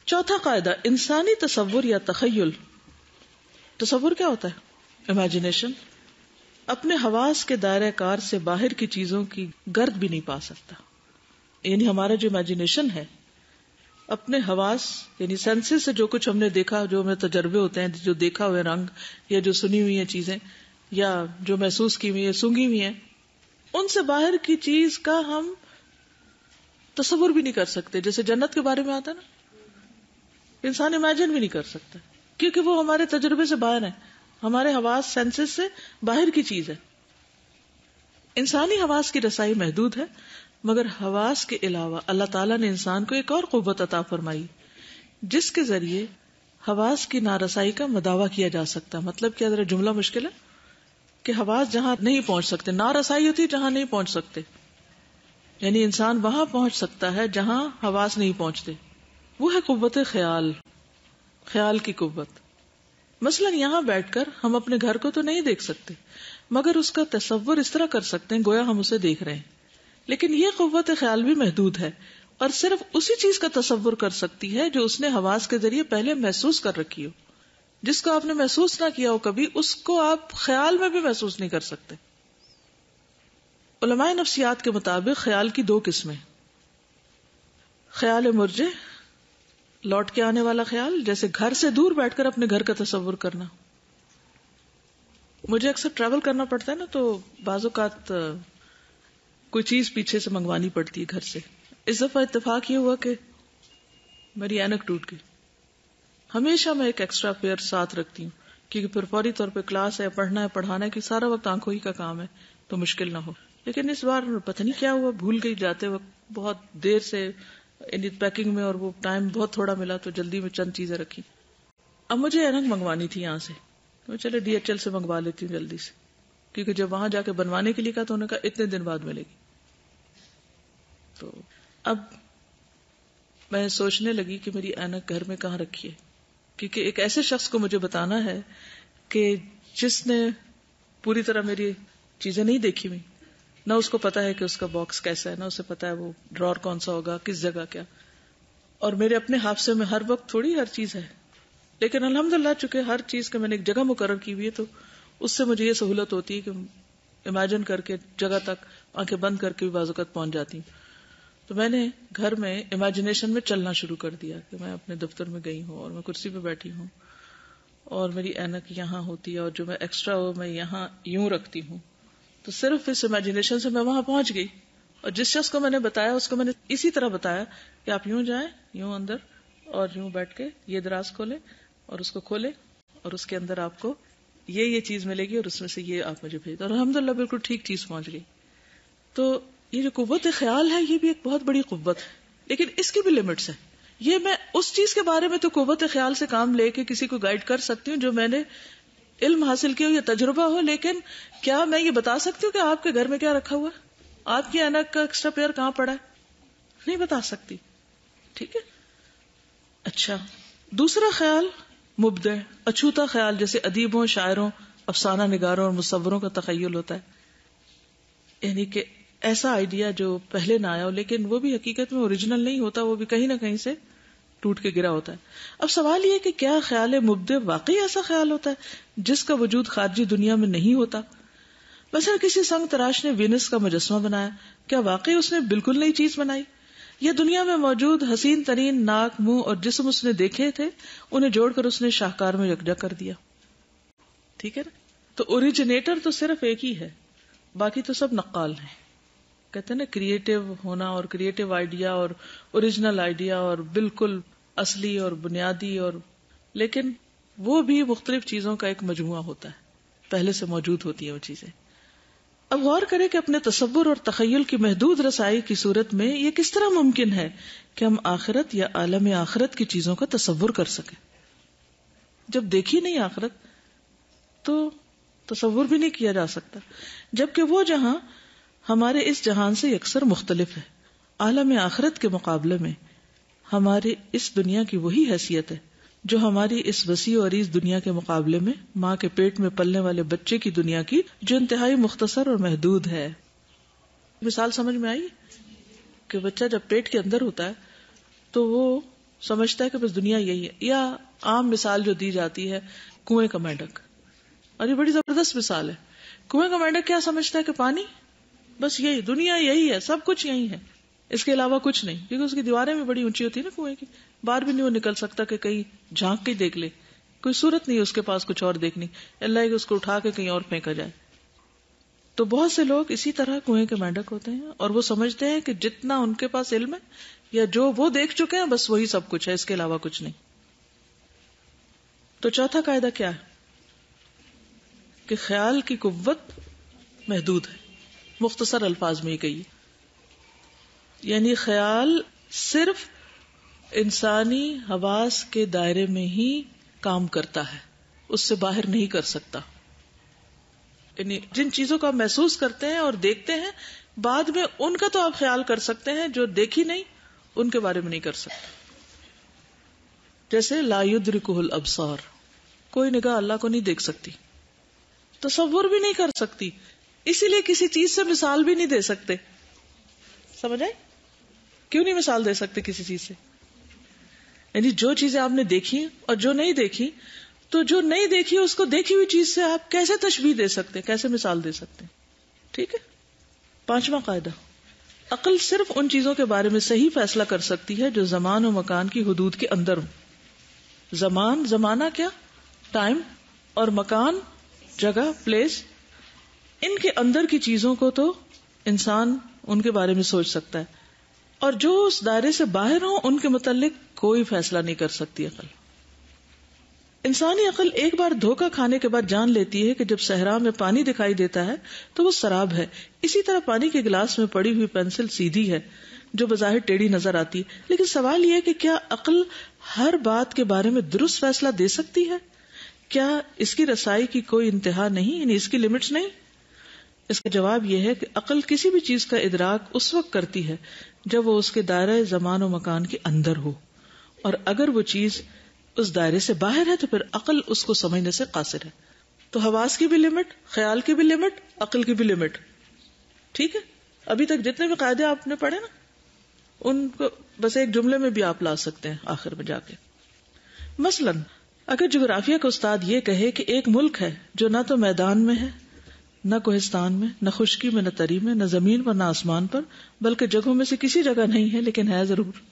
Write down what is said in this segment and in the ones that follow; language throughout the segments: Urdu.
چوتھا قاعدہ، انسانی تصور یا تخیل. تصور کیا ہوتا ہے؟ امیجنیشن. اپنے حواس کے دائرہ کار سے باہر کی چیزوں کی گرد بھی نہیں پا سکتا. یعنی ہمارا جو امیجنیشن ہے، اپنے حواس یعنی سینسز سے جو کچھ ہم نے دیکھا، جو ہمیں تجربے ہوتے ہیں، جو دیکھا ہوئے رنگ یا جو سنی ہوئی ہیں چیزیں یا جو محسوس کی ہوئی ہیں، سونگی ہوئی ہیں، ان سے باہر کی چیز کا ہم تصور بھی نہیں کر سکتے. جیسے جنت کے بارے میں آتا ہے نا، انسان امیجن بھی نہیں کر سکتا کیونکہ وہ ہمارے تجربے سے باہر ہے، ہمارے حواس سینسز سے باہر کی چیز ہے. انسانی حواس کی رسائی محدود ہے، مگر حواس کے علاوہ اللہ تعالیٰ نے انسان کو ایک اور قوت عطا فرمائی جس کے ذریعے حواس کی نارسائی کا مداوع کیا جا سکتا. مطلب کیا؟ ذرا جملہ مشکل ہے کہ حواس جہاں نہیں پہنچ سکتے، نارسائی ہوتی جہاں نہیں پہنچ سکتے، یعنی انسان وہاں پہنچ سکتا ہے جہاں حواس نہیں پہنچتے. وہ ہے قوت خیال، خیال کی قوت. مثلا یہاں بیٹھ کر ہم اپنے گھر کو تو نہیں دیکھ سکتے، مگر اس کا تصور اس طرح کر سکتے ہیں گویا ہم اسے دیکھ رہے ہیں. لیکن یہ قوت خیال بھی محدود ہے اور صرف اسی چیز کا تصور کر سکتی ہے جو اس نے حواس کے ذریعے پہلے محسوس کر رکھی ہو. جس کو آپ نے محسوس نہ کیا ہو کبھی، اس کو آپ خیال میں بھی محسوس نہیں کر سکتے. علماء نفسیات کے مطابق خیال کی دو قسمیں: خیال مرجع، لوٹ کے آنے والا خیال، جیسے گھر سے دور بیٹھ کر اپنے گھر کا تصور کرنا. مجھے اکثر ٹریول کرنا پڑتا ہے نا، تو بعض اوقات کوئی چیز پیچھے سے منگوانی پڑتی ہے گھر سے. اس دفعہ اتفاق یہ ہوا کہ میری اینک ٹوٹ گئی. ہمیشہ میں ایک ایکسٹرا پیئر ساتھ رکھتی ہوں کیونکہ پھر فوری طور پہ کلاس ہے، پڑھنا ہے، پڑھانا ہے، کہ سارا وقت آنکھوں ہی کا کام ہے تو مشکل نہ ہو. لیکن اس بار پتہ نہیں کیا ہوا، بھول گئی جاتے وقت، بہت دیر سے پیکنگ میں، اور وہ ٹائم بہت تھوڑا ملا تو جلدی میں چند چیزیں رکھی. اب مجھے اینک منگوانی تھی یہاں سے، تو چلے DHL سے منگوا لیتی ہوں جلدی سے، کیونکہ جب وہاں جا کے بنوانے کے لیے کہا تو انہوں نے کہا اتنے دن بعد ملے گی. تو اب میں سوچنے لگی کہ میری اینک گھر میں کہاں رکھی ہے، کیونکہ ایک ایسے شخص کو مجھے بتانا ہے کہ جس نے پوری طرح میری چیزیں نہیں دیکھی ہوئی، نہ اس کو پتا ہے کہ اس کا باکس کیسا ہے، نہ اسے پتا ہے وہ ڈرار کون سا ہوگا، کس جگہ کیا. اور میرے اپنے حافظے میں ہر وقت تھوڑی ہر چیز ہے، لیکن الحمدللہ چونکہ ہر چیز کا میں نے ایک جگہ مقرر کی ہوئی ہے، تو اس سے مجھے یہ سہولت ہوتی ہے کہ امیجن کر کے جگہ تک آنکھیں بند کر کے بھی بعض اوقات پہنچ جاتی ہوں. تو میں نے گھر میں امیجنیشن میں چلنا شروع کر دیا کہ میں اپنے دفتر میں گئی ہوں اور میں کرسی پہ بیٹھی ہوں اور میری اینک یہاں ہوتی ہے اور جو میں ایکسٹرا ہو میں یہاں یوں رکھتی ہوں. تو صرف اس امیجنیشن سے میں وہاں پہنچ گئی، اور جس شخص کو میں نے بتایا اس کو میں نے اسی طرح بتایا کہ آپ یوں جائیں، یوں اندر، اور یوں بیٹھ کے یہ دراز کھولے اور اس کو کھولے اور اس کے اندر آپ کو یہ چیز ملے گی اور اس میں سے یہ آپ مجھے بھیج دو. اور الحمدللہ بالکل ٹھیک چیز پہنچ گئی. تو یہ جو قوت خیال ہے یہ بھی ایک بہت بڑی قوت ہے، لیکن اس کی بھی لمٹس ہیں. یہ میں اس چیز کے بارے میں تو قوت خیال سے کام لے کے کسی کو گائیڈ کر سکتی ہوں جو میں نے علم حاصل کیا ہو یا تجربہ ہو، لیکن کیا میں یہ بتا سکتی ہوں کہ آپ کے گھر میں کیا رکھا ہوا ہے، آپ کی اینک کا ایکسٹرا پیئر کہاں پڑا ہے؟ نہیں بتا سکتی. ٹھیک ہے. اچھا، دوسرا خیال مبدع، اچھوتا خیال، جیسے ادیبوں، شاعروں، افسانہ نگاروں اور مصوروں کا تخیل ہوتا ہے. یعنی کہ ایسا آئیڈیا جو پہلے نہ آیا ہو لیکن وہ بھی حقیقت میں اوریجنل نہیں ہوتا، وہ بھی کہیں نہ کہیں سے ٹوٹ کے گرا ہوتا ہے. اب سوال یہ کہ کیا خیال مبدع واقعی ایسا خیال ہوتا ہے جس کا وجود خارجی دنیا میں نہیں ہوتا؟ مثلا کسی سنگ تراش نے وینس کا مجسمہ بنایا، کیا واقعی اس نے بالکل نئی چیز بنائی؟ یا دنیا میں موجود حسین ترین ناک، منہ اور جسم اس نے دیکھے تھے، انہیں جوڑ کر اس نے شاہکار میں یکجا کر دیا؟ ٹھیک ہے نا. تو اوریجنیٹر تو صرف ایک ہی ہے، باقی تو سب نقال ہیں. کہتے ہیں نا کریٹو ہونا، اور کریٹو آئیڈیا اور اوریجنل آئیڈیا اور بالکل اصلی اور بنیادی، اور لیکن وہ بھی مختلف چیزوں کا ایک مجموعہ ہوتا ہے، پہلے سے موجود ہوتی ہیں وہ چیزیں. اب غور کریں کہ اپنے تصور اور تخیل کی محدود رسائی کی صورت میں یہ کس طرح ممکن ہے کہ ہم آخرت یا عالم آخرت کی چیزوں کا تصور کر سکیں. جب دیکھی نہیں آخرت تو تصور بھی نہیں کیا جا سکتا، جبکہ وہ جہاں ہمارے اس جہان سے یکسر مختلف ہے. عالم آخرت کے مقابلے میں ہمارے اس دنیا کی وہی حیثیت ہے جو ہماری اس وسیع و عریض دنیا کے مقابلے میں ماں کے پیٹ میں پلنے والے بچے کی دنیا کی، جو انتہائی مختصر اور محدود ہے. مثال سمجھ میں آئی کہ بچہ جب پیٹ کے اندر ہوتا ہے تو وہ سمجھتا ہے کہ بس دنیا یہی ہے. یا عام مثال جو دی جاتی ہے کنویں کا مینڈک، اور یہ بڑی زبردست مثال ہے. کنویں کا مینڈک کیا سمجھتا ہے کہ پانی بس یہی، دنیا یہی ہے، سب کچھ یہی ہے، اس کے علاوہ کچھ نہیں. کیونکہ اس کی دیواریں بھی بڑی اونچی ہوتی ہے نا کنویں کی، باہر بھی نہیں وہ نکل سکتا کہ کہیں جھانک کے دیکھ لے، کوئی صورت نہیں اس کے پاس کچھ اور دیکھنی، اللہ کہ اس کو اٹھا کے کہیں اور پھینکا جائے. تو بہت سے لوگ اسی طرح کنویں کے مینڈک ہوتے ہیں، اور وہ سمجھتے ہیں کہ جتنا ان کے پاس علم ہے یا جو وہ دیکھ چکے ہیں بس وہی سب کچھ ہے، اس کے علاوہ کچھ نہیں. تو چوتھا قاعدہ کیا ہے کہ خیال کی قوت محدود ہے. مختصر الفاظ میں یہ کہیے، یعنی خیال صرف انسانی حواس کے دائرے میں ہی کام کرتا ہے، اس سے باہر نہیں کر سکتا. یعنی جن چیزوں کو آپ محسوس کرتے ہیں اور دیکھتے ہیں، بعد میں ان کا تو آپ خیال کر سکتے ہیں، جو دیکھی نہیں ان کے بارے میں نہیں کر سکتے. جیسے لا یدرکہ الابصار، کوئی نگاہ اللہ کو نہیں دیکھ سکتی، تصور بھی نہیں کر سکتی، اسی لیے کسی چیز سے مثال بھی نہیں دے سکتے. سمجھ آئے کیوں نہیں مثال دے سکتے کسی چیز سے؟ یعنی جو چیزیں آپ نے دیکھی اور جو نہیں دیکھی، تو جو نہیں دیکھی اس کو دیکھی ہوئی چیز سے آپ کیسے تشبیہ دے سکتے، کیسے مثال دے سکتے؟ ٹھیک ہے. پانچواں قاعدہ، عقل صرف ان چیزوں کے بارے میں صحیح فیصلہ کر سکتی ہے جو زمان و مکان کی حدود کے اندر ہوں. زمان، زمانہ کیا؟ ٹائم، اور مکان، جگہ، پلیس. ان کے اندر کی چیزوں کو تو انسان ان کے بارے میں سوچ سکتا ہے، اور جو اس دائرے سے باہر ہوں ان کے متعلق کوئی فیصلہ نہیں کر سکتی عقل. انسانی عقل ایک بار دھوکہ کھانے کے بعد جان لیتی ہے کہ جب صحرا میں پانی دکھائی دیتا ہے تو وہ سراب ہے. اسی طرح پانی کے گلاس میں پڑی ہوئی پینسل سیدھی ہے جو بظاہر ٹیڑھی نظر آتی ہے. لیکن سوال یہ ہے کہ کیا عقل ہر بات کے بارے میں درست فیصلہ دے سکتی ہے؟ کیا اس کی رسائی کی کوئی انتہا نہیں، یعنی اس کی لمٹس نہیں؟ اس کا جواب یہ ہے کہ عقل کسی بھی چیز کا ادراک اس وقت کرتی ہے جب وہ اس کے دائرہ زمان و مکان کے اندر ہو، اور اگر وہ چیز اس دائرے سے باہر ہے تو پھر عقل اس کو سمجھنے سے قاصر ہے. تو حواس کی بھی لمٹ، خیال کی بھی لمٹ، عقل کی بھی لمٹ. ٹھیک ہے. ابھی تک جتنے بھی قاعدے آپ نے پڑھے نا، ان کو بس ایک جملے میں بھی آپ لا سکتے ہیں آخر میں جا کے. مثلاً اگر جغرافیہ کا استاد یہ کہے کہ ایک ملک ہے جو نہ تو میدان میں ہے، نہ کوہستان میں، نہ خشکی میں، نہ تری میں، نہ زمین پر، نہ آسمان پر، بلکہ جگہوں میں سے کسی جگہ نہیں ہے لیکن ہے ضرور،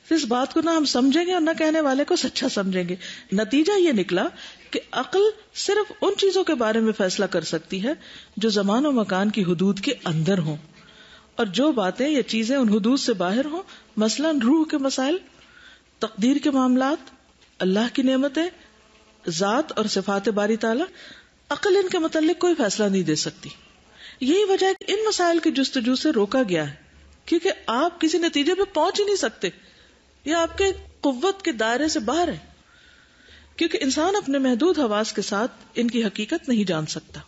اس بات کو نہ ہم سمجھیں گے اور نہ کہنے والے کو سچا سمجھیں گے. نتیجہ یہ نکلا کہ عقل صرف ان چیزوں کے بارے میں فیصلہ کر سکتی ہے جو زمان و مکان کی حدود کے اندر ہوں، اور جو باتیں یا چیزیں ان حدود سے باہر ہوں، مثلاً روح کے مسائل، تقدیر کے معاملات، اللہ کی نعمتیں، ذات اور صفات باری تعالی، عقل ان کے متعلق کوئی فیصلہ نہیں دے سکتی. یہی وجہ ہے کہ ان مسائل کی جستجو سے روکا گیا ہے، کیونکہ آپ کسی نتیجے پہ پہنچ ہی نہیں سکتے، یہ آپ کے قوت کے دائرے سے باہر ہے، کیونکہ انسان اپنے محدود حواس کے ساتھ ان کی حقیقت نہیں جان سکتا.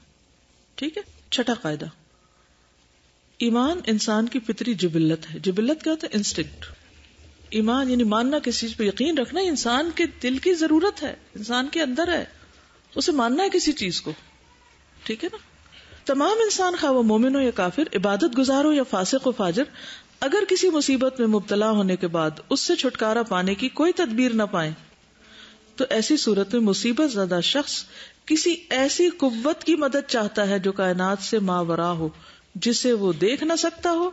ٹھیک ہے. چھٹا قاعدہ، ایمان انسان کی فطری جبلت ہے. جبلت کیا ہوتا ہے؟ انسٹنکٹ. ایمان یعنی ماننا، کسی چیز پہ یقین رکھنا، انسان کے دل کی ضرورت ہے، انسان کے اندر ہے، اسے ماننا ہے کسی چیز کو. ٹھیک ہے نا. تمام انسان، خواہ وہ مومن ہو یا کافر، عبادت گزار ہو یا فاسق و فاجر، اگر کسی مصیبت میں مبتلا ہونے کے بعد اس سے چھٹکارا پانے کی کوئی تدبیر نہ پائے تو ایسی صورت میں مصیبت زدہ شخص کسی ایسی قوت کی مدد چاہتا ہے جو کائنات سے ماورا ہو، جسے وہ دیکھ نہ سکتا ہو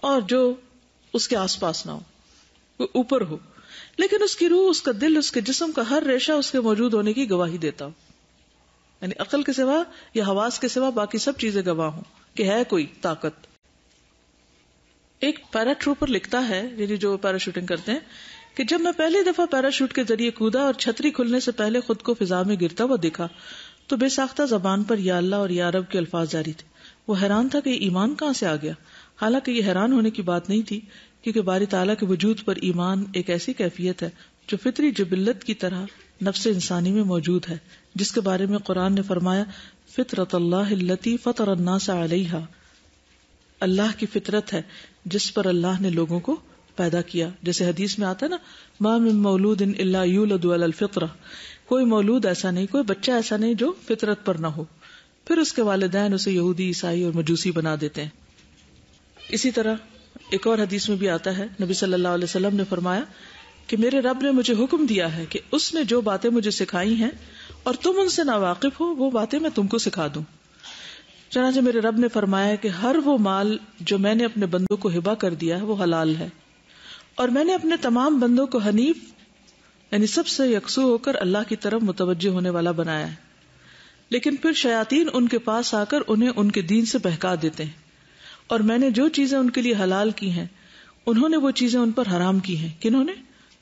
اور جو اس کے آس پاس نہ ہو، وہ اوپر ہو، لیکن اس کی روح، اس کا دل، اس کے جسم کا ہر ریشہ اس کے موجود ہونے کی گواہی دیتا ہو. یعنی عقل کے سوا یا حواس کے سوا باقی سب چیزیں گواہ ہوں کہ ہے کوئی طاقت. ایک پیرا ٹروپر لکھتا ہے، یعنی جو پیراشوٹنگ کرتے ہیں، کہ جب میں پہلی دفعہ پیراشوٹ کے ذریعے کودا اور چھتری کھلنے سے پہلے خود کو فضا میں گرتا ہوا دیکھا تو بے ساختہ زبان پر یا اللہ اور یا رب کے الفاظ جاری تھے. وہ حیران تھا کہ یہ ایمان کہاں سے آ گیا. حالانکہ یہ حیران ہونے کی بات نہیں تھی، کیونکہ باری تعالیٰ کے وجود پر ایمان ایک ایسی کیفیت ہے جو فطری جبلت کی طرح نفس انسانی میں موجود ہے، جس کے بارے میں قرآن نے فرمایا فطرت اللہ التی فطر الناس علیہا، اللہ کی فطرت ہے جس پر اللہ نے لوگوں کو پیدا کیا. جیسے حدیث میں آتا ہے نا، ما من مولود الا یولد علی الفطرہ، کوئی مولود ایسا نہیں، کوئی بچہ ایسا نہیں جو فطرت پر نہ ہو. پھر اس کے والدین اسے یہودی، عیسائی اور مجوسی بنا دیتے ہیں. اسی طرح ایک اور حدیث میں بھی آتا ہے، نبی صلی اللہ علیہ وسلم نے فرمایا کہ میرے رب نے مجھے حکم دیا ہے کہ اس نے جو باتیں مجھے سکھائی ہیں اور تم ان سے ناواقف ہو، وہ باتیں میں تم کو سکھا دوں. چنانچہ میرے رب نے فرمایا کہ ہر وہ مال جو میں نے اپنے بندوں کو ہبہ کر دیا ہے وہ حلال ہے، اور میں نے اپنے تمام بندوں کو حنیف یعنی سب سے یکسو ہو کر اللہ کی طرف متوجہ ہونے والا بنایا ہے. لیکن پھر شیاطین ان کے پاس آ کر انہیں ان کے دین سے بہکا دیتے ہیں، اور میں نے جو چیزیں ان کے لیے حلال کی ہیں انہوں نے وہ چیزیں ان پر حرام کی ہیں. کنہوں نے؟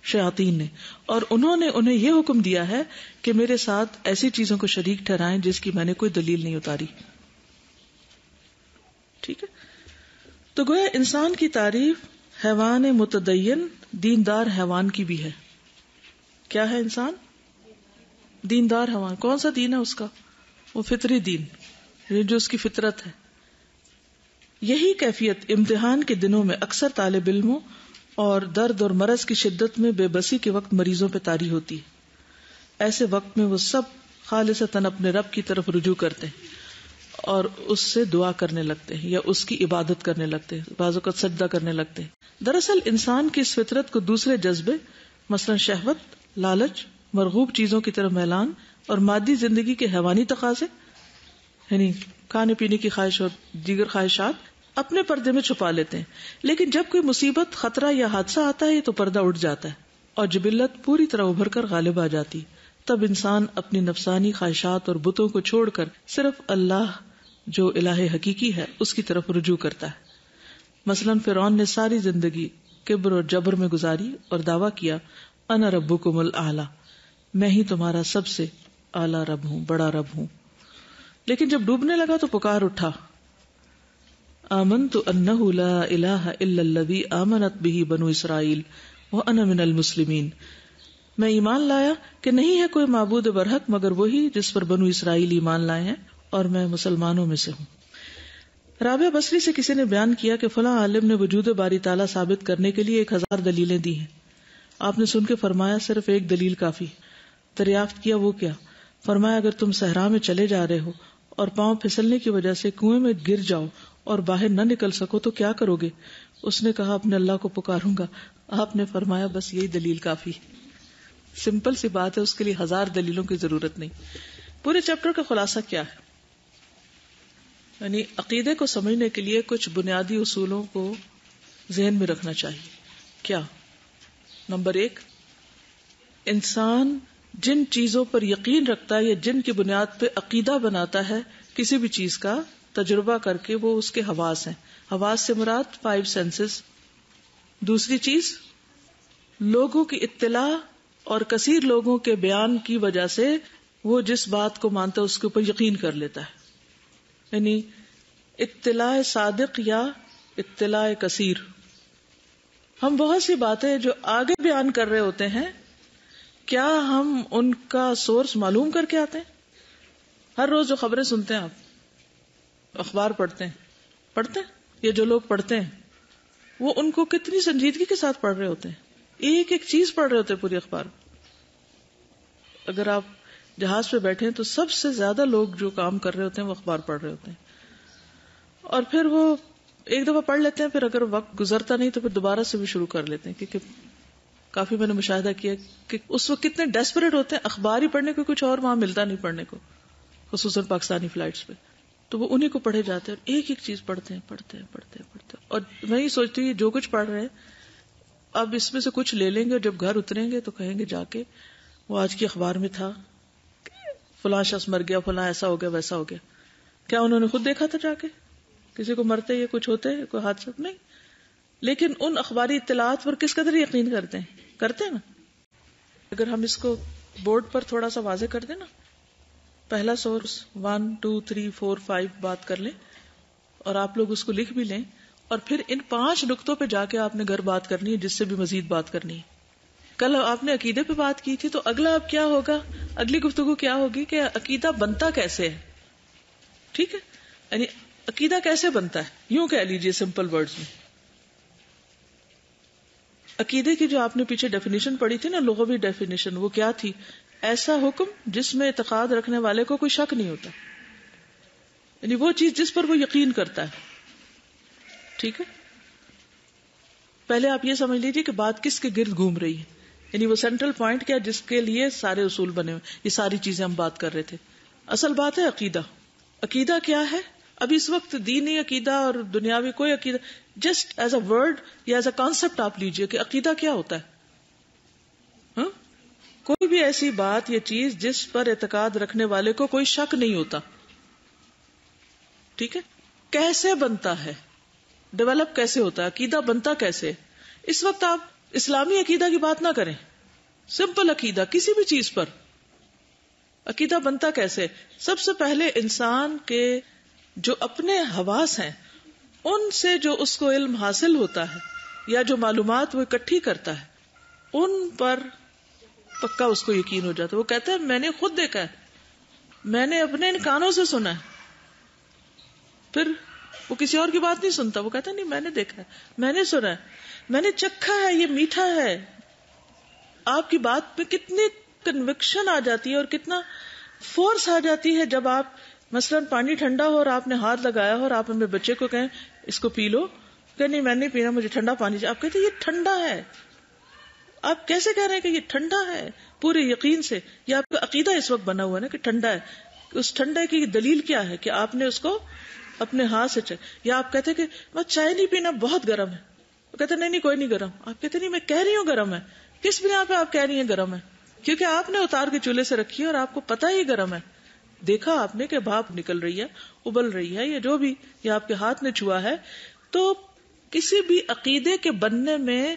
شیاطین نے. اور انہوں نے انہیں یہ حکم دیا ہے کہ میرے ساتھ ایسی چیزوں کو شریک ٹھہرائیں جس کی میں نے کوئی دلیل نہیں اتاری. ٹھیک ہے. تو گویا انسان کی تعریف حیوان متدین دیندار حیوان کی بھی ہے. کیا ہے انسان؟ دیندار حیوان. کون سا دین ہے اس کا؟ وہ فطری دین جو اس کی فطرت ہے. یہی کیفیت امتحان کے دنوں میں اکثر طالب علموں اور درد اور مرض کی شدت میں بے بسی کے وقت مریضوں پہ طاری ہوتی ہے. ایسے وقت میں وہ سب خالصتاً اپنے رب کی طرف رجوع کرتے ہیں اور اس سے دعا کرنے لگتے ہیں یا اس کی عبادت کرنے لگتے ہیں، بعض اوقات سجدہ کرنے لگتے ہیں. دراصل انسان کی اس فطرت کو دوسرے جذبے مثلا شہوت، لالچ، مرغوب چیزوں کی طرف میلان اور مادی زندگی کے حیوانی تقاضے یعنی کھانے پینے کی خواہش اور دیگر خواہشات اپنے پردے میں چھپا لیتے ہیں. لیکن جب کوئی مصیبت، خطرہ یا حادثہ آتا ہے تو پردہ اٹھ جاتا ہے اور جبلت پوری طرح ابھر کر غالب آ جاتی. تب انسان اپنی نفسانی خواہشات اور بتوں کو چھوڑ کر صرف اللہ جو الہ حقیقی ہے اس کی طرف رجوع کرتا ہے. مثلا فرعون نے ساری زندگی کبر اور جبر میں گزاری اور دعویٰ کیا انا ربکم الاعلی، میں ہی تمہارا سب سے اعلیٰ رب ہوں، بڑا رب ہوں. لیکن جب ڈوبنے لگا تو پکار اٹھا آمنت انہ لا الہ الا الذی آمنت بہ بنو اسرائیل وانا من المسلمین، میں ایمان لایا کہ نہیں ہے کوئی معبود برحق مگر وہی جس پر بنو اسرائیل ایمان لائے ہیں اور میں مسلمانوں میں سے ہوں. رابعہ بصری سے کسی نے بیان کیا کہ فلاں عالم نے وجود باری تعالیٰ ثابت کرنے کے لیے 1000 دلیلیں دی ہیں. آپ نے سن کے فرمایا صرف ایک دلیل کافی. دریافت کیا وہ کیا؟ فرمایا اگر تم صحرا میں چلے جا رہے ہو اور پاؤں پھسلنے کی وجہ سے کنویں میں گر جاؤ اور باہر نہ نکل سکو تو کیا کرو گے؟ اس نے کہا اپنے اللہ کو پکاروں گا. آپ نے فرمایا بس یہی دلیل کافی. سمپل سی بات ہے، اس کے لیے 1000 دلیلوں کی ضرورت نہیں. پورے چیپٹر کا خلاصہ کیا ہے؟ یعنی عقیدے کو سمجھنے کے لیے کچھ بنیادی اصولوں کو ذہن میں رکھنا چاہیے. کیا؟ نمبر 1، انسان جن چیزوں پر یقین رکھتا ہے یا جن کی بنیاد پہ عقیدہ بناتا ہے کسی بھی چیز کا تجربہ کر کے، وہ اس کے حواس ہیں. حواس سے مراد 5 سینسز. دوسری چیز، لوگوں کی اطلاع اور کثیر لوگوں کے بیان کی وجہ سے وہ جس بات کو مانتا ہے اس کے اوپر یقین کر لیتا ہے. یعنی اطلاع صادق یا اطلاع کثیر. ہم بہت سی باتیں جو آگے بیان کر رہے ہوتے ہیں، کیا ہم ان کا سورس معلوم کر کے آتے ہیں؟ ہر روز جو خبریں سنتے ہیں، آپ اخبار پڑھتے ہیں یا جو لوگ پڑھتے ہیں وہ ان کو کتنی سنجیدگی کے ساتھ پڑھ رہے ہوتے ہیں، ایک ایک چیز پڑھ رہے ہوتے ہیں پوری اخبار. اگر آپ جہاز پہ بیٹھے ہیں تو سب سے زیادہ لوگ جو کام کر رہے ہوتے ہیں وہ اخبار پڑھ رہے ہوتے ہیں. اور پھر وہ ایک دفعہ پڑھ لیتے ہیں، پھر اگر وقت گزرتا نہیں تو پھر دوبارہ سے بھی شروع کر لیتے ہیں. کیونکہ کافی میں نے مشاہدہ کیا کہ اس وقت کتنے ڈیسپریٹ ہوتے ہیں، اخبار ہی پڑھنے کو کچھ اور وہاں ملتا نہیں پڑھنے کو، خصوصاً پاکستانی فلائٹس پہ. تو وہ انہیں کو پڑھے جاتے ہیں، ایک ایک چیز پڑھتے ہیں. اور میں یہ سوچتی ہوں جو کچھ پڑھ رہے ہیں اب اس میں سے کچھ لے لیں گے اور جب گھر اتریں گے تو کہیں گے جا کے وہ آج کی اخبار میں تھا فلاں شخص مر گیا، فلاں ایسا ہو گیا ویسا ہو گیا. کیا انہوں نے خود دیکھا تھا جا کے کسی کو مرتے یا کچھ ہوتے کوئی حادثہ؟ نہیں. لیکن ان اخباری اطلاعات پر کس قدر یقین کرتے ہیں نا. اگر ہم اس کو بورڈ پر تھوڑا سا واضح کر دیں نا، پہلا سورس 1 2 3 4 5 بات کر لیں اور آپ لوگ اس کو لکھ بھی لیں، اور پھر ان 5 نقطوں پہ جا کے آپ نے گھر بات کرنی ہے جس سے بھی مزید بات کرنی ہے. کل آپ نے عقیدے پہ بات کی تھی، تو اگلا اب کیا ہوگا، اگلی گفتگو کیا ہوگی کہ عقیدہ بنتا کیسے ہے. ٹھیک ہے، یعنی عقیدہ کیسے بنتا ہے، یوں کہہ لیجئے سمپل ورڈز میں. عقیدے کی جو آپ نے پیچھے ڈیفینیشن پڑھی تھی نا، لغوی ڈیفینیشن، وہ کیا تھی؟ ایسا حکم جس میں اعتقاد رکھنے والے کو کوئی شک نہیں ہوتا، یعنی وہ چیز جس پر وہ یقین کرتا ہے. ٹھیک ہے. پہلے آپ یہ سمجھ لیجیے کہ بات کس کے گرد گھوم رہی ہے، یعنی وہ سینٹرل پوائنٹ کیا جس کے لیے سارے اصول بنے ہوئے، یہ ساری چیزیں ہم بات کر رہے تھے. اصل بات ہے عقیدہ. عقیدہ کیا ہے؟ اب اس وقت دینی عقیدہ اور دنیاوی کوئی عقیدہ، جسٹ ایز اے ورڈ یا ایز اے کانسیپٹ آپ لیجئے کہ عقیدہ کیا ہوتا ہے. ہاں، کوئی بھی ایسی بات یا چیز جس پر اعتقاد رکھنے والے کو کوئی شک نہیں ہوتا. ٹھیک ہے، کیسے بنتا ہے، ڈیولپ کیسے ہوتا ہے، عقیدہ بنتا کیسے. اس وقت آپ اسلامی عقیدہ کی بات نہ کریں، سمپل عقیدہ کسی بھی چیز پر. عقیدہ بنتا کیسے؟ سب سے پہلے انسان کے جو اپنے حواس ہیں ان سے جو اس کو علم حاصل ہوتا ہے یا جو معلومات وہ اکٹھی کرتا ہے ان پر پکا اس کو یقین ہو جاتا ہے. وہ کہتا ہے میں نے خود دیکھا ہے، میں نے اپنے ان کانوں سے سنا ہے. پھر وہ کسی اور کی بات نہیں سنتا، وہ کہتا ہے نہیں میں نے دیکھا ہے، میں نے سنا ہے، میں نے چکھا ہے، یہ میٹھا ہے. آپ کی بات پہ کتنی کنوکشن آ جاتی ہے اور کتنا فورس آ جاتی ہے جب آپ مثلاً پانی ٹھنڈا ہو اور آپ نے ہاتھ لگایا ہو اور آپ اپنے بچے کو کہیں اس کو پی لو، کہ نہیں میں نہیں پینا، مجھے ٹھنڈا پانی چاہیے. آپ کہتے ہیں یہ ٹھنڈا ہے. آپ کیسے کہہ رہے ہیں کہ یہ ٹھنڈا ہے؟ پورے یقین سے. یہ آپ کا عقیدہ اس وقت بنا ہوا ہے نا کہ ٹھنڈا ہے. اس ٹھنڈے کی دلیل کیا ہے کہ آپ نے اس کو اپنے ہاتھ سے یا آپ کہتے کہ میں چائے نہیں پینا بہت گرم ہے، وہ کہتے نہیں کوئی نہیں گرم. آپ کہتے نہیں میں کہہ رہی ہوں گرم ہے. کس بنا پہ آپ کہہ رہی ہیں گرم ہے؟ کیونکہ آپ نے اتار کے چولہے سے رکھی ہے اور آپ کو پتا ہی گرم ہے. دیکھا آپ نے کہ بھاپ نکل رہی ہے، ابل رہی ہے، یا جو بھی یا آپ کے ہاتھ نے چھوا ہے. تو کسی بھی عقیدے کے بننے میں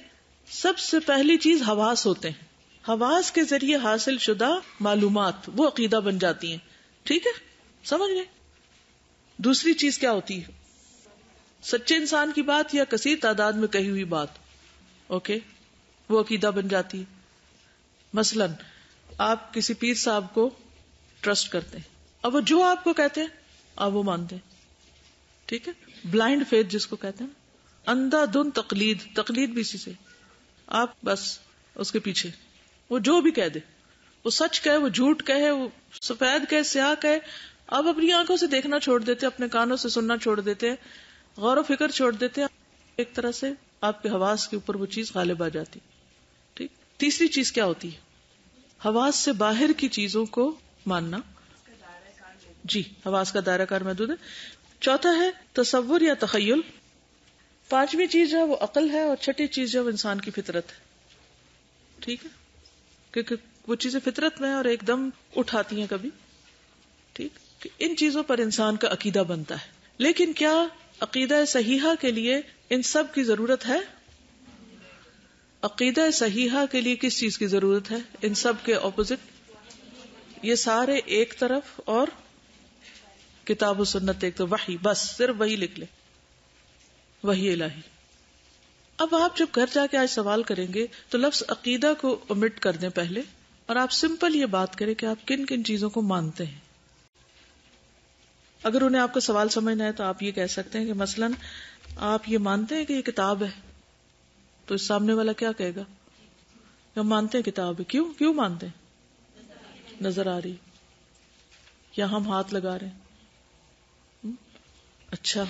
سب سے پہلی چیز حواس ہوتے ہیں. حواس کے ذریعے حاصل شدہ معلومات وہ عقیدہ بن جاتی ہیں. ٹھیک ہے، سمجھ گئے؟ دوسری چیز کیا ہوتی ہے؟ سچے انسان کی بات یا کثیر تعداد میں کہی ہوئی بات. اوکے، وہ عقیدہ بن جاتی ہے. مثلا آپ کسی پیر صاحب کو ٹرسٹ کرتے ہیں، اب وہ جو آپ کو کہتے ہیں آپ وہ مانتے ہیں. ٹھیک ہے، بلائنڈ فیتھ جس کو کہتے ہیں، اندھا دھن تقلید. تقلید بھی اسی سے، آپ بس اس کے پیچھے، وہ جو بھی کہہ دے، وہ سچ کہے، وہ جھوٹ کہے، وہ سفید کہے، سیاہ کہے، آپ اپنی آنکھوں سے دیکھنا چھوڑ دیتے، اپنے کانوں سے سننا چھوڑ دیتے، غور و فکر چھوڑ دیتے. ایک طرح سے آپ کے حواس کے اوپر وہ چیز غالب آ جاتی. ٹھیک. تیسری چیز کیا ہوتی ہے؟ حواس سے باہر کی چیزوں کو ماننا. جی، حواس کا دائرہ کار محدود ہے. چوتھا ہے تصور یا تخیل. پانچویں چیز ہے وہ عقل ہے، اور چھٹی چیز ہے وہ انسان کی فطرت ہے. ٹھیک ہے، کیونکہ وہ چیزیں فطرت میں اور ایک دم اٹھاتی ہیں کبھی. ٹھیک، کہ ان چیزوں پر انسان کا عقیدہ بنتا ہے. لیکن کیا عقیدہ صحیحہ کے لیے ان سب کی ضرورت ہے؟ عقیدہ صحیحہ کے لیے کس چیز کی ضرورت ہے؟ ان سب کے اپوزٹ. یہ سارے ایک طرف اور کتاب و سنت ایک تو وحی، بس صرف وہی لکھ لے، وحی الہی. اب آپ جب گھر جا کے آج سوال کریں گے تو لفظ عقیدہ کو omit کر دیں پہلے، اور آپ سمپل یہ بات کریں کہ آپ کن کن چیزوں کو مانتے ہیں. اگر انہیں آپ کو سوال سمجھنا ہے تو آپ یہ کہہ سکتے ہیں کہ مثلاً آپ یہ مانتے ہیں کہ یہ کتاب ہے، تو اس سامنے والا کیا کہے گا؟ ہم مانتے ہیں کتاب ہے. کیوں مانتے ہیں؟ نظر آ رہی، یا ہم ہاتھ لگا رہے ہیں. اچھا،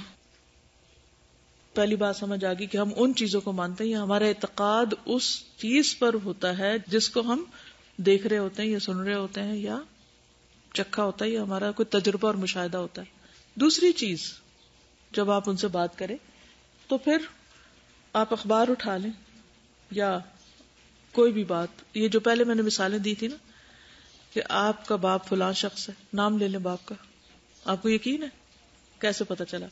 پہلی بات سمجھ آ گئی کہ ہم ان چیزوں کو مانتے ہیں یا ہمارا اعتقاد اس چیز پر ہوتا ہے جس کو ہم دیکھ رہے ہوتے ہیں یا سن رہے ہوتے ہیں یا چکھا ہوتا ہے یا ہمارا کوئی تجربہ اور مشاہدہ ہوتا ہے. دوسری چیز، جب آپ ان سے بات کریں تو پھر آپ اخبار اٹھا لیں یا کوئی بھی بات، یہ جو پہلے میں نے مثالیں دی تھی نا کہ آپ کا باپ فلاں شخص ہے، نام لے لیں باپ کا، آپ کو یقین ہے؟ کیسے پتا چلا؟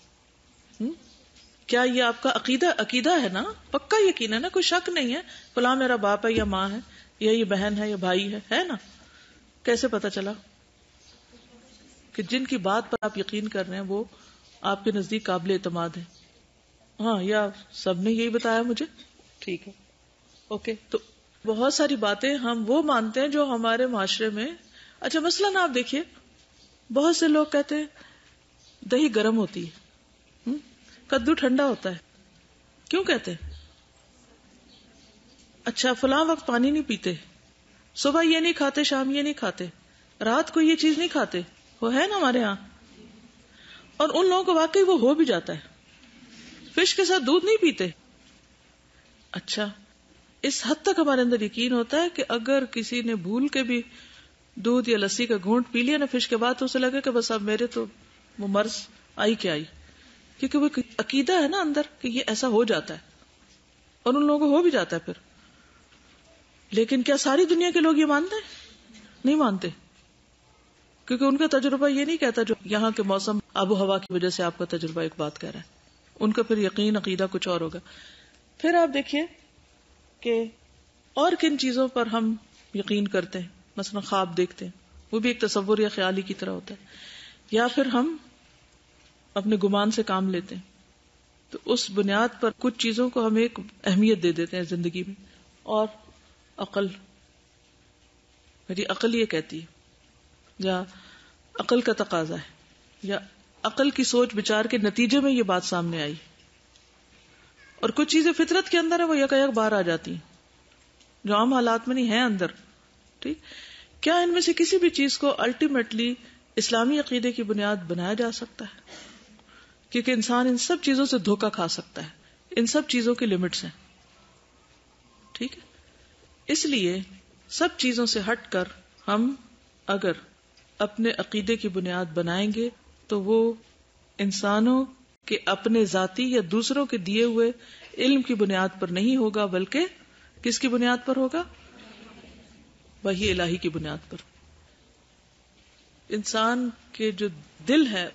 کیا یہ آپ کا عقیدہ ہے نا؟ پکا یقین ہے نا؟ کوئی شک نہیں ہے فلاں میرا باپ ہے یا ماں ہے یا یہ بہن ہے یا بھائی ہے نا؟ کیسے پتا چلا؟ کہ جن کی بات پر آپ یقین کر رہے ہیں وہ آپ کے نزدیک قابل اعتماد ہے. ہاں، یا سب نے یہی بتایا مجھے. ٹھیک ہے، اوکے. تو بہت ساری باتیں ہم وہ مانتے ہیں جو ہمارے معاشرے میں. اچھا، مثلاً آپ دیکھیے بہت سے لوگ کہتے ہیں دہی گرم ہوتی ہے، کدو ٹھنڈا ہوتا ہے. کیوں کہتے ہیں؟ اچھا، فلاں وقت پانی نہیں پیتے، صبح یہ نہیں کھاتے، شام یہ نہیں کھاتے، رات کو یہ چیز نہیں کھاتے. وہ ہے نا ہمارے ہاں، اور ان لوگوں کو واقعی وہ ہو بھی جاتا ہے. فش کے ساتھ دودھ نہیں پیتے، اچھا، اس حد تک ہمارے اندر یقین ہوتا ہے کہ اگر کسی نے بھول کے بھی دودھ یا لسی کا گھونٹ پی لیا نا فش کے بعد، تو اسے لگے کہ بس اب میرے تو وہ مرض آئی کیا آئی، کیونکہ وہ عقیدہ ہے نا اندر کہ یہ ایسا ہو جاتا ہے، اور ان لوگوں کو ہو بھی جاتا ہے پھر. لیکن کیا ساری دنیا کے لوگ یہ مانتے ہیں؟ نہیں مانتے، کیونکہ ان کا تجربہ یہ نہیں کہتا جو یہاں کے موسم آب و ہوا کی وجہ سے آپ کا تجربہ ایک بات کہہ رہا ہے. ان کا پھر یقین عقیدہ کچھ اور ہوگا. پھر آپ دیکھیے کہ اور کن چیزوں پر ہم یقین کرتے ہیں. مثلا خواب دیکھتے ہیں، وہ بھی ایک تصور یا خیالی کی طرح ہوتا ہے. یا پھر ہم اپنے گمان سے کام لیتے ہیں، تو اس بنیاد پر کچھ چیزوں کو ہم ایک اہمیت دے دیتے ہیں زندگی میں. اور عقل، میری عقل یہ کہتی ہے، یا عقل کا تقاضا ہے، یا عقل کی سوچ بچار کے نتیجے میں یہ بات سامنے آئی. اور کچھ چیزیں فطرت کے اندر ہیں، وہ یکایک باہر آ جاتی ہیں جو عام حالات میں نہیں ہیں اندر. ٹھیک، کیا ان میں سے کسی بھی چیز کو الٹیمیٹلی اسلامی عقیدے کی بنیاد بنایا جا سکتا ہے؟ کیونکہ انسان ان سب چیزوں سے دھوکہ کھا سکتا ہے، ان سب چیزوں کی لمٹس ہیں. ٹھیک ہے، اس لیے سب چیزوں سے ہٹ کر ہم اگر اپنے عقیدے کی بنیاد بنائیں گے تو وہ انسانوں کے اپنے ذاتی یا دوسروں کے دیے ہوئے علم کی بنیاد پر نہیں ہوگا، بلکہ کس کی بنیاد پر ہوگا؟ وحی الہی کی بنیاد پر. انسان کے جو دل ہے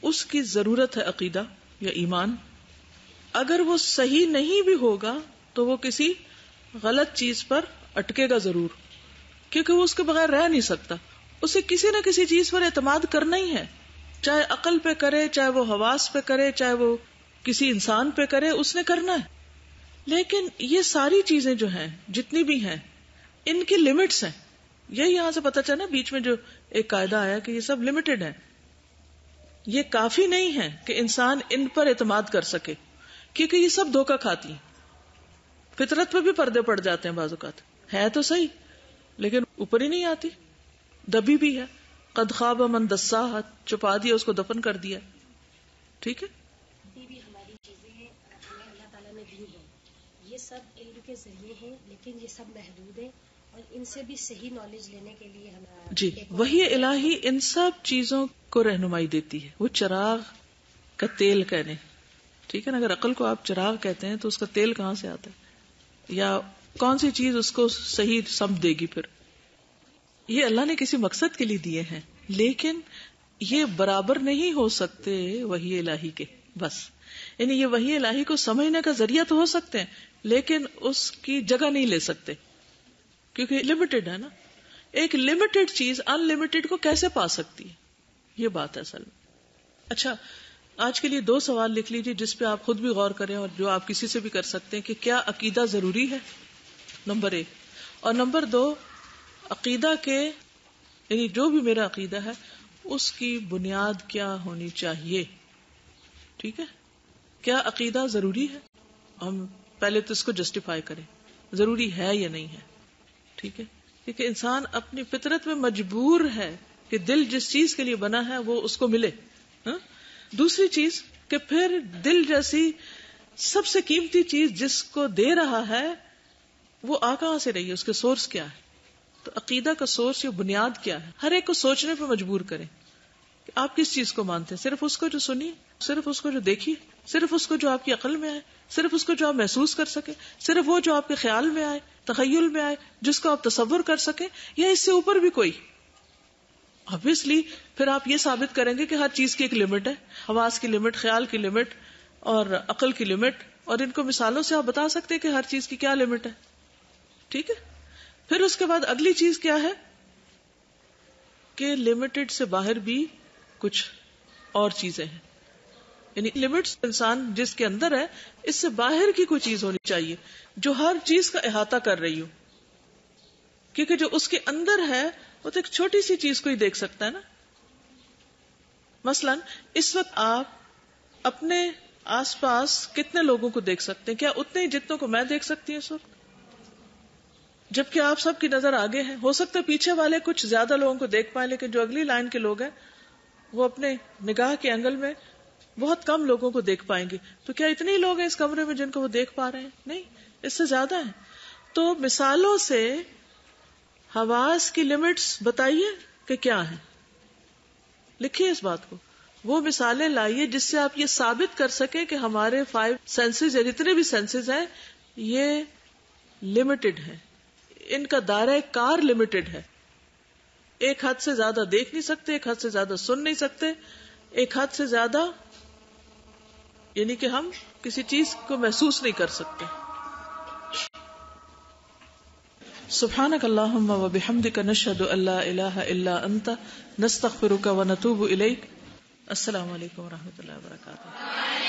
اس کی ضرورت ہے عقیدہ یا ایمان. اگر وہ صحیح نہیں بھی ہوگا تو وہ کسی غلط چیز پر اٹکے گا ضرور، کیونکہ وہ اس کے بغیر رہ نہیں سکتا. اسے کسی نہ کسی چیز پر اعتماد کرنا ہی ہے، چاہے عقل پہ کرے، چاہے وہ حواس پہ کرے، چاہے وہ کسی انسان پہ کرے، اس نے کرنا ہے. لیکن یہ ساری چیزیں جو ہیں جتنی بھی ہیں ان کی لمٹس ہیں. یہی یہاں سے پتہ چلا بیچ میں جو ایک قاعدہ آیا کہ یہ سب لمیٹڈ ہے، یہ کافی نہیں ہے کہ انسان ان پر اعتماد کر سکے، کیونکہ یہ سب دھوکہ کھاتی ہیں. فطرت پہ بھی پردے پڑ جاتے ہیں بعض اوقات، ہے تو صحیح لیکن اوپر ہی نہیں آتی، دبی بھی ہے. قد خواب من دساہا، چھپا دیا، اس کو دفن کر دیا. ٹھیک ہے، یہ بھی ہماری چیزیں ہیں ہمیں اللہ تعالیٰ نے دی ہیں، یہ سب علم کے ذریعے ہیں لیکن یہ سب محدود ہیں، اور ان سے بھی صحیح نالج لینے کے لیے ہمیں جی وحی الہی ان سب چیزوں کو رہنمائی دیتی ہے. وہ چراغ کا تیل کہنے، ٹھیک ہے نا، اگر عقل کو آپ چراغ کہتے ہیں تو اس کا تیل کہاں سے آتا ہے، یا کون سی چیز اس کو صحیح سمجھ دے گی؟ پھر یہ اللہ نے کسی مقصد کے لیے دیے ہیں، لیکن یہ برابر نہیں ہو سکتے وحی الہی کے. بس یعنی یہ وحی الہی کو سمجھنے کا ذریعہ تو ہو سکتے ہیں لیکن اس کی جگہ نہیں لے سکتے، کیونکہ لمیٹڈ ہے نا. ایک لمیٹڈ چیز ان لمیٹڈ کو کیسے پا سکتی ہے، یہ بات ہے اصل میں. اچھا، آج کے لیے 2 سوال لکھ لیجیے جس پہ آپ خود بھی غور کریں اور جو آپ کسی سے بھی کر سکتے ہیں کہ کیا عقیدہ ضروری ہے، نمبر 1. اور نمبر 2، عقیدہ کے یعنی جو بھی میرا عقیدہ ہے اس کی بنیاد کیا ہونی چاہیے. ٹھیک ہے، کیا عقیدہ ضروری ہے؟ ہم پہلے تو اس کو جسٹیفائی کریں، ضروری ہے یا نہیں ہے. ٹھیک ہے، کیونکہ انسان اپنی فطرت میں مجبور ہے کہ دل جس چیز کے لیے بنا ہے وہ اس کو ملے. دوسری چیز کہ پھر دل جیسی سب سے قیمتی چیز جس کو دے رہا ہے وہ آ کہاں سے رہی ہے، اس کے سورس کیا ہے. تو عقیدہ کا سورس یا بنیاد کیا ہے، ہر ایک کو سوچنے پہ مجبور کریں کہ آپ کس چیز کو مانتے ہیں. صرف اس کو جو سنی، صرف اس کو جو دیکھی، صرف اس کو جو آپ کی عقل میں آئے، صرف اس کو جو آپ محسوس کر سکے، صرف وہ جو آپ کے خیال میں آئے، تخیل میں آئے، جس کو آپ تصور کر سکیں، یا اس سے اوپر بھی کوئی. obviously پھر آپ یہ ثابت کریں گے کہ ہر چیز کی ایک لمٹ ہے، حواس کی لمٹ، خیال کی لمٹ اور عقل کی لمٹ، اور ان کو مثالوں سے آپ بتا سکتے ہیں کہ ہر چیز کی کیا لمٹ ہے. ٹھیک ہے، پھر اس کے بعد اگلی چیز کیا ہے کہ لمیٹڈ سے باہر بھی کچھ اور چیزیں ہیں. یعنی لمٹس انسان جس کے اندر ہے اس سے باہر کی کوئی چیز ہونی چاہیے جو ہر چیز کا احاطہ کر رہی ہو، کیونکہ جو اس کے اندر ہے وہ تو ایک چھوٹی سی چیز کو ہی دیکھ سکتا ہے نا. مثلا اس وقت آپ اپنے آس پاس کتنے لوگوں کو دیکھ سکتے ہیں؟ کیا اتنے ہی جتنوں کو میں دیکھ سکتی ہوں اس وقت؟ جبکہ آپ سب کی نظر آگے ہے. ہو سکتا ہے پیچھے والے کچھ زیادہ لوگوں کو دیکھ پائیں لیکن جو اگلی لائن کے لوگ ہیں وہ اپنے نگاہ کے اینگل میں بہت کم لوگوں کو دیکھ پائیں گے. تو کیا اتنے ہی لوگ ہیں اس کمرے میں جن کو وہ دیکھ پا رہے ہیں؟ نہیں. اس سے زیادہ ہے. تو مثالوں سے حواس کی لمٹس بتائیے کہ کیا ہے، لکھیے اس بات کو. وہ مثالیں لائیے جس سے آپ یہ ثابت کر سکیں کہ ہمارے 5 سینسز یا جتنے بھی سینسز ہیں یہ لمیٹڈ ہے، ان کا دائرہ کار لمیٹڈ ہے. ایک حد سے زیادہ دیکھ نہیں سکتے، ایک حد سے زیادہ سن نہیں سکتے، ایک حد سے زیادہ یعنی کہ ہم کسی چیز کو محسوس نہیں کر سکتے. سبحانک اللہم و بحمدک نشہد ان لا الہ الا انت نستغفرک و نتوب الیک. السلام علیکم و رحمۃ اللہ وبرکاتہ.